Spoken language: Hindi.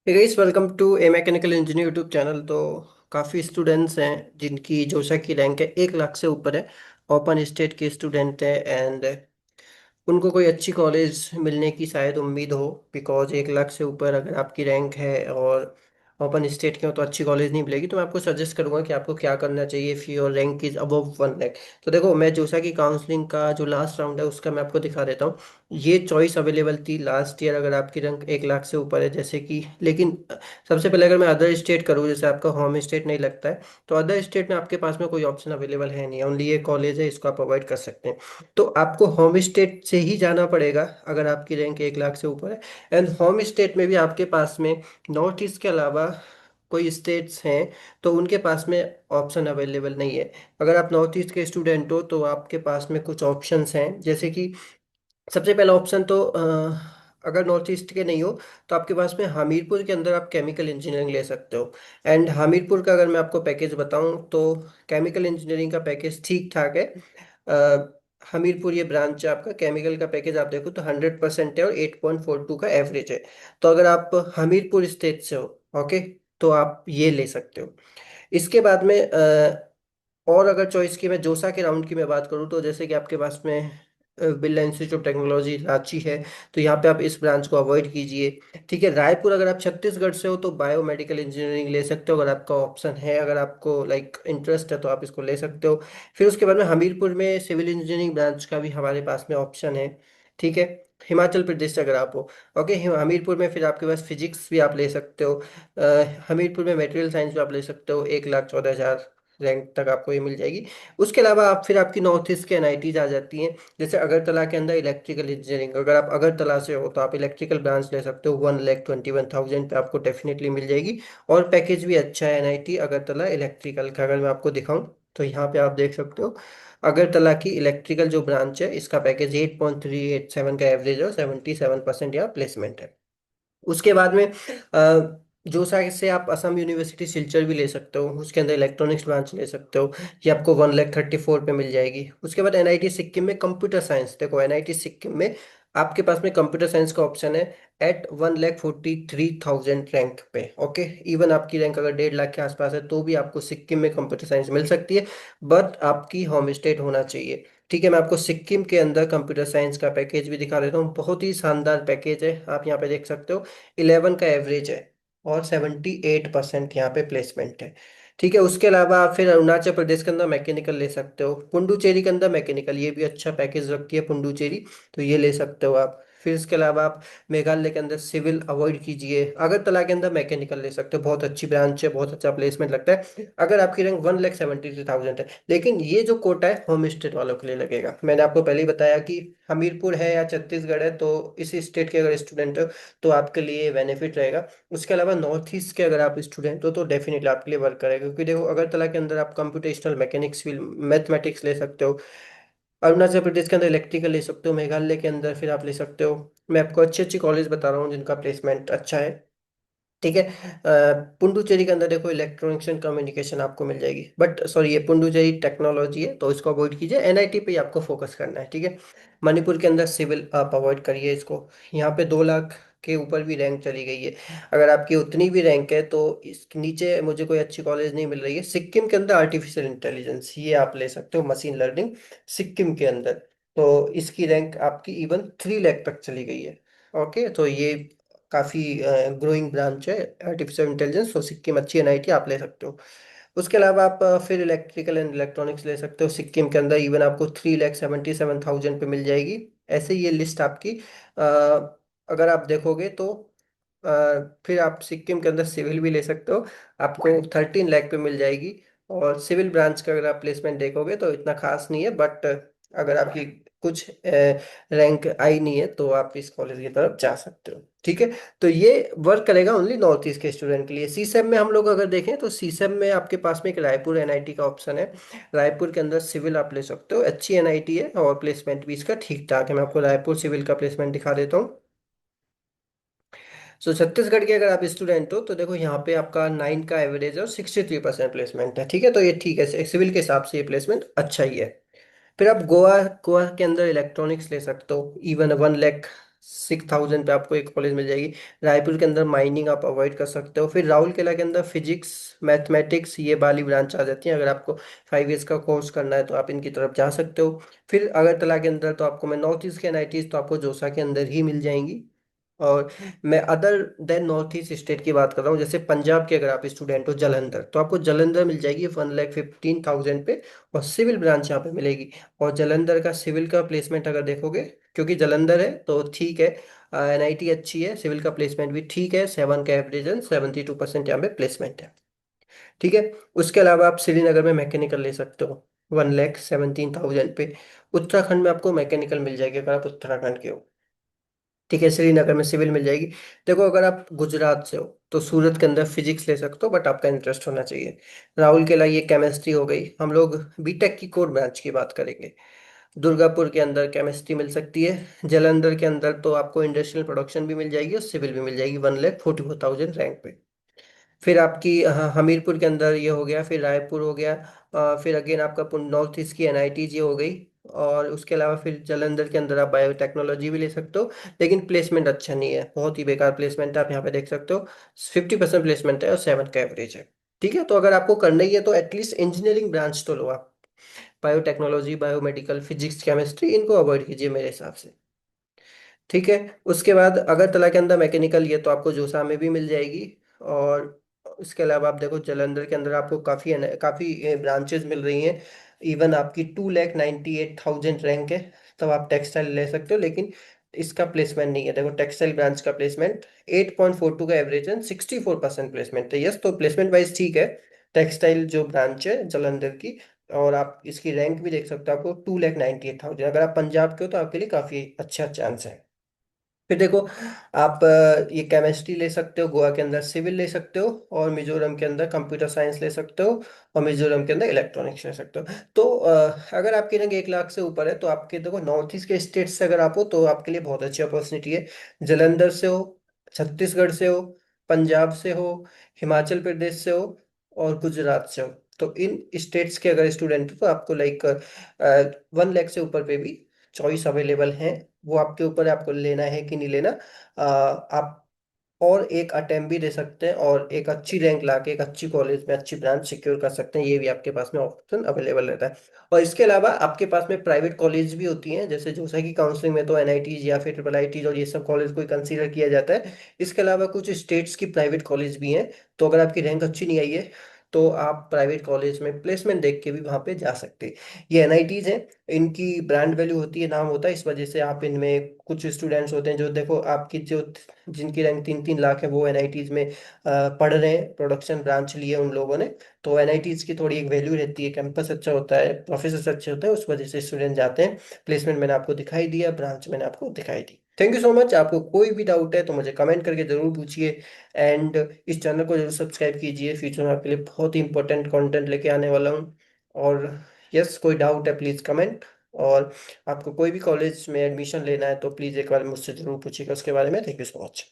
Guys, welcome to a mechanical engineer YouTube channel. तो काफ़ी स्टूडेंट्स हैं जिनकी जोशा की रैंक है 1 लाख से ऊपर है। ओपन स्टेट के स्टूडेंट हैं एंड उनको कोई अच्छी कॉलेज मिलने की शायद उम्मीद हो। बिकॉज 1 लाख से ऊपर अगर आपकी रैंक है और ओपन स्टेट के हो तो अच्छी कॉलेज नहीं मिलेगी। तो मैं आपको सजेस्ट करूंगा कि आपको क्या करना चाहिए if your rank is above 1 lakh. तो देखो, मैं जोसा की काउंसलिंग का जो लास्ट राउंड है उसका मैं आपको दिखा देता हूँ। ये चॉइस अवेलेबल थी लास्ट ईयर अगर आपकी रैंक 1 लाख से ऊपर है, जैसे कि। लेकिन सबसे पहले अगर मैं अदर स्टेट करूँ, जैसे आपका होम स्टेट नहीं लगता है, तो अदर स्टेट में आपके पास में कोई ऑप्शन अवेलेबल है नहीं, ओनली ये कॉलेज है, इसको आप अवॉइड कर सकते हैं। तो आपको होम स्टेट से ही जाना पड़ेगा अगर आपकी रैंक 1 लाख से ऊपर है। एंड होम स्टेट में भी आपके पास में नॉर्थ ईस्ट के अलावा कोई स्टेट्स हैं तो उनके पास में ऑप्शन अवेलेबल नहीं है। अगर आप नॉर्थ ईस्ट के स्टूडेंट हो तो आपके पास में कुछ ऑप्शंस हैं, जैसे कि सबसे पहला ऑप्शन तो अगर नॉर्थ ईस्ट के नहीं हो तो आपके पास में हमीरपुर के अंदर आप केमिकल इंजीनियरिंग ले सकते हो। एंड हमीरपुर का अगर मैं आपको पैकेज बताऊं तो केमिकल इंजीनियरिंग का पैकेज ठीक ठाक है। हमीरपुर ये ब्रांच है आपका, केमिकल का पैकेज आप देखो तो 100% है और 8.42 का एवरेज है। तो अगर आप हमीरपुर स्टेट से हो, ओके, तो आप ये ले सकते हो। इसके बाद में और अगर चॉइस की मैं जोसा के राउंड की मैं बात करूँ तो जैसे कि आपके पास में Birla institute of technology Ranchi है, तो यहाँ पे आप इस ब्रांच को अवॉइड कीजिए। ठीक है, रायपुर अगर आप छत्तीसगढ़ से हो तो बायोमेडिकल इंजीनियरिंग ले सकते हो, अगर आपका ऑप्शन है, अगर आपको लाइक इंटरेस्ट है तो आप इसको ले सकते हो। फिर उसके बाद में हमीरपुर में सिविल इंजीनियरिंग ब्रांच का भी हमारे पास में ऑप्शन है। ठीक है, हिमाचल प्रदेश से अगर आप हो, ओके, हमीरपुर में फिर आपके पास फिजिक्स भी आप ले सकते हो। हमीरपुर में मटेरियल साइंस भी आप ले सकते हो, 1,14,000 रैंक तक आपको ये मिल जाएगी। उसके अलावा आप फिर आपकी नॉर्थ ईस्ट के एनआईटीज आ जाती हैं, जैसे अगरतला के अंदर इलेक्ट्रिकल इंजीनियरिंग, अगर आप अगरतला से हो तो आप इलेक्ट्रिकल ब्रांच ले सकते हो, 1,21,000 पे आपको डेफिनेटली मिल जाएगी। और पैकेज भी अच्छा है एनआईटी अगरतला इलेक्ट्रिकल का, अगर मैं आपको दिखाऊं तो यहाँ पे आप देख सकते हो। अगरतला की इलेक्ट्रिकल जो ब्रांच है इसका पैकेज 8.387 का एवरेज है और 77% यहाँ प्लेसमेंट है। उसके बाद में जोसा से आप असम यूनिवर्सिटी सिलचर भी ले सकते हो, उसके अंदर इलेक्ट्रॉनिक्स ब्रांच ले सकते हो। ये आपको 1,34 पे मिल जाएगी। उसके बाद एनआईटी सिक्किम में कंप्यूटर साइंस, देखो एनआईटी सिक्किम में आपके पास में कंप्यूटर साइंस का ऑप्शन है एट 1,43,000 रैंक पे। ओके, इवन आपकी रैंक अगर 1.5 लाख के आसपास है तो भी आपको सिक्किम में कंप्यूटर साइंस मिल सकती है, बट आपकी होम स्टेट होना चाहिए। ठीक है, मैं आपको सिक्किम के अंदर कंप्यूटर साइंस का पैकेज भी दिखा देता हूँ, बहुत ही शानदार पैकेज है, आप यहाँ पे देख सकते हो। 11 का एवरेज है और 78% यहाँ पे प्लेसमेंट है। ठीक है, उसके अलावा आप फिर अरुणाचल प्रदेश के अंदर मैकेनिकल ले सकते हो, पुंडुचेरी के अंदर मैकेनिकल, ये भी अच्छा पैकेज रखती है पुंडुचेरी, तो ये ले सकते हो आप। फिर इसके अलावा आप मेघालय के अंदर सिविल अवॉइड कीजिए, अगरतला के अंदर मैकेनिकल ले सकते हो, बहुत अच्छी ब्रांच है, बहुत अच्छा प्लेसमेंट लगता है अगर आपकी रैंक 1,73,000 है। लेकिन ये जो कोटा है होम स्टेट वालों के लिए लगेगा। मैंने आपको पहले ही बताया कि हमीरपुर है या छत्तीसगढ़ है, तो इस स्टेट के अगर स्टूडेंट हो तो आपके लिए बेनिफिट रहेगा। उसके अलावा नॉर्थ ईस्ट के अगर आप स्टूडेंट हो तो डेफिनेटली आपके लिए वर्क करेगा, क्योंकि देखो अगरतला के अंदर आप कंप्यूटेशनल मैकेनिक्स फील्ड मैथमेटिक्स ले सकते हो, अरुणाचल प्रदेश के अंदर इलेक्ट्रिकल ले सकते हो, मेघालय के अंदर फिर आप ले सकते हो। मैं आपको अच्छी अच्छी कॉलेज बता रहा हूँ जिनका प्लेसमेंट अच्छा है। ठीक है, पुंडुचेरी के अंदर देखो इलेक्ट्रॉनिक्स एंड कम्युनिकेशन आपको मिल जाएगी, बट सॉरी ये पुंडुचेरी टेक्नोलॉजी है तो इसको अवॉइड कीजिए, एनआईटी पे ही आपको फोकस करना है। ठीक है, मणिपुर के अंदर सिविल आप अवॉइड करिए इसको, यहाँ पे 2 लाख के ऊपर भी रैंक चली गई है। अगर आपकी उतनी भी रैंक है तो इस नीचे मुझे कोई अच्छी कॉलेज नहीं मिल रही है। सिक्किम के अंदर आर्टिफिशियल इंटेलिजेंस ये आप ले सकते हो, मशीन लर्निंग सिक्किम के अंदर, तो इसकी रैंक आपकी इवन 3 लाख तक चली गई है। ओके, तो ये काफ़ी ग्रोइंग ब्रांच है आर्टिफिशियल इंटेलिजेंस, तो सिक्किम अच्छी एनआईटी आप ले सकते हो। उसके अलावा आप फिर इलेक्ट्रिकल एंड इलेक्ट्रॉनिक्स ले सकते हो सिक्किम के अंदर, इवन आपको 3,77,000 पे मिल जाएगी। ऐसे ये लिस्ट आपकी अगर आप देखोगे तो अ, फिर आप सिक्किम के अंदर सिविल भी ले सकते हो, आपको 13 लाख पे मिल जाएगी। और सिविल ब्रांच का अगर आप प्लेसमेंट देखोगे तो इतना खास नहीं है, बट अगर आपकी कुछ रैंक आई नहीं है तो आप इस कॉलेज की तरफ जा सकते हो। ठीक है, तो ये वर्क करेगा ओनली नॉर्थ ईस्ट के स्टूडेंट के लिए। सीसैम में हम लोग अगर देखें तो सीसैम में आपके पास में एक रायपुर एनआईटी का ऑप्शन है, रायपुर के अंदर सिविल आप ले सकते हो, अच्छी एनआईटी है और प्लेसमेंट भी इसका ठीक ठाक है। मैं आपको रायपुर सिविल का प्लेसमेंट दिखा देता हूँ। सो छत्तीसगढ़ के अगर आप स्टूडेंट हो तो देखो यहाँ पे आपका 9 का एवरेज है और 63% प्लेसमेंट है। ठीक है, तो ये ठीक है, सिविल के हिसाब से ये प्लेसमेंट अच्छा ही है। फिर आप गोवा गोवा के अंदर इलेक्ट्रॉनिक्स ले सकते हो, इवन 1 6,000 पे आपको एक कॉलेज मिल जाएगी। रायपुर के अंदर माइनिंग आप अवॉइड कर सकते हो। फिर राउरकेला के अंदर फिजिक्स, मैथमेटिक्स ये वाली ब्रांच आ जाती है। अगर आपको 5 ईयर्स का कोर्स करना है तो आप इनकी तरफ जा सकते हो। फिर अगरतला के अंदर तो आपको, मैं नॉर्थ ईस्ट के एनआईटीज तो आपको जोसा के अंदर ही मिल जाएंगी। और मैं other than north east state की बात कर रहा हूँ, जैसे पंजाब के अगर आप स्टूडेंट हो जलंधर, तो आपको जलंधर मिल जाएगी 1,15,000 पे, और सिविल ब्रांच यहाँ पे मिलेगी। और जलंधर का सिविल का प्लेसमेंट अगर देखोगे, क्योंकि जलंधर है तो ठीक है, एनआईटी अच्छी है, सिविल का प्लेसमेंट भी ठीक है, 7 का एवरेज है, 72% यहाँ पे प्लेसमेंट है। ठीक है। उसके अलावा आप श्रीनगर में मैकेनिकल ले सकते हो 1,17,000 पे। उत्तराखंड में आपको मैकेनिकल मिल जाएगी अगर आप उत्तराखंड के हो। ठीक है, श्रीनगर में सिविल मिल जाएगी। देखो, अगर आप गुजरात से हो तो सूरत के अंदर फिजिक्स ले सकते हो, बट आपका इंटरेस्ट होना चाहिए। राहुल के लिए ये केमिस्ट्री हो गई। हम लोग बीटेक की कोर ब्रांच की बात करेंगे। दुर्गापुर के अंदर केमिस्ट्री मिल सकती है। जालंधर के अंदर तो आपको इंडस्ट्रियल प्रोडक्शन भी मिल जाएगी और सिविल भी मिल जाएगी 1,44,000 रैंक पे। फिर आपकी हमीरपुर के अंदर ये हो गया, फिर रायपुर हो गया, फिर अगेन आपका नॉर्थ ईस्ट की एनआईटी ये हो गई। और उसके अलावा फिर जालंधर के अंदर आप बायोटेक्नोलॉजी भी ले सकते हो, लेकिन प्लेसमेंट अच्छा नहीं है, बहुत ही बेकार प्लेसमेंट है, आप यहाँ पे देख सकते हो। 50% प्लेसमेंट है और 7 का एवरेज है। ठीक है, तो अगर आपको करना ही है तो एटलीस्ट इंजीनियरिंग ब्रांच तो लो आप। बायोटेक्नोलॉजी, बायोमेडिकल, फिजिक्स, केमिस्ट्री इनको अवॉइड कीजिए मेरे हिसाब से। ठीक है। उसके बाद अगरतला के अंदर मैकेनिकल, ये तो आपको जोसा में भी मिल जाएगी। और उसके अलावा आप देखो जलंधर के अंदर आपको काफ़ी काफ़ी ब्रांचेस मिल रही हैं। इवन आपकी 2,98,000 रैंक है, तब आप टेक्सटाइल ले सकते हो, लेकिन इसका प्लेसमेंट नहीं है। देखो, टेक्सटाइल ब्रांच का प्लेसमेंट 8.42 का एवरेज है, 64% प्लेसमेंट है। यस, तो प्लेसमेंट वाइज ठीक है टेक्सटाइल जो ब्रांच है जलंधर की। और आप इसकी रैंक भी देख सकते हो, आपको 2,98,000, अगर आप पंजाब के हो तो आपके लिए काफ़ी अच्छा चांस है। फिर देखो, आप ये केमिस्ट्री ले सकते हो, गोवा के अंदर सिविल ले सकते हो, और मिजोरम के अंदर कंप्यूटर साइंस ले सकते हो, और मिजोरम के अंदर इलेक्ट्रॉनिक्स ले सकते हो। तो अगर आपकी रैंक 1 लाख से ऊपर है तो आपके, देखो नॉर्थ ईस्ट के स्टेट से अगर आप हो तो आपके लिए बहुत अच्छी अपॉर्चुनिटी है। जलंधर से हो, छत्तीसगढ़ से हो, पंजाब से हो, हिमाचल प्रदेश से हो, और गुजरात से हो, तो इन स्टेट्स के अगर स्टूडेंट हो तो आपको लाइक 1 लाख से ऊपर पे भी चॉइस अवेलेबल है। वो आपके ऊपर है, आपको लेना है कि नहीं लेना। आप और एक अटेम्प्ट भी दे सकते हैं, और एक अच्छी रैंक लाके एक अच्छी कॉलेज में अच्छी ब्रांच सिक्योर कर सकते हैं, ये भी आपके पास में ऑप्शन अवेलेबल रहता है। और इसके अलावा आपके पास में प्राइवेट कॉलेज भी होती हैं, जैसे जोसा की काउंसलिंग में तो एनआईटीज या फिर ट्रिपल आईटीज और ये सब कॉलेज को कंसीडर किया जाता है। इसके अलावा कुछ स्टेट्स की प्राइवेट कॉलेज भी हैं। तो अगर आपकी रैंक अच्छी नहीं आई है तो आप प्राइवेट कॉलेज में प्लेसमेंट देख के भी वहाँ पे जा सकते हैं। ये एनआईटीज हैं, इनकी ब्रांड वैल्यू होती है, नाम होता है, इस वजह से आप इनमें कुछ स्टूडेंट्स होते हैं जो, देखो आपकी जो जिनकी रैंक 3-3 लाख है वो एनआईटीज में पढ़ रहे हैं, प्रोडक्शन ब्रांच ली है उन लोगों ने। तो एनआईटीज की थोड़ी एक वैल्यू रहती है, कैंपस अच्छा होता है, प्रोफेसर अच्छे होते हैं, उस वजह से स्टूडेंट जाते हैं। प्लेसमेंट मैंने आपको दिखाई दिया, ब्रांच मैंने आपको दिखाई दी। Thank you so much. आपको कोई भी डाउट है तो मुझे कमेंट करके जरूर पूछिए। एंड इस चैनल को जरूर सब्सक्राइब कीजिए, फ्यूचर में आपके लिए बहुत ही इंपॉर्टेंट कंटेंट लेके आने वाला हूँ। और यस, कोई डाउट है प्लीज़ कमेंट। और आपको कोई भी कॉलेज में एडमिशन लेना है तो प्लीज़ एक बार मुझसे ज़रूर पूछिएगा उसके बारे में। Thank you so much.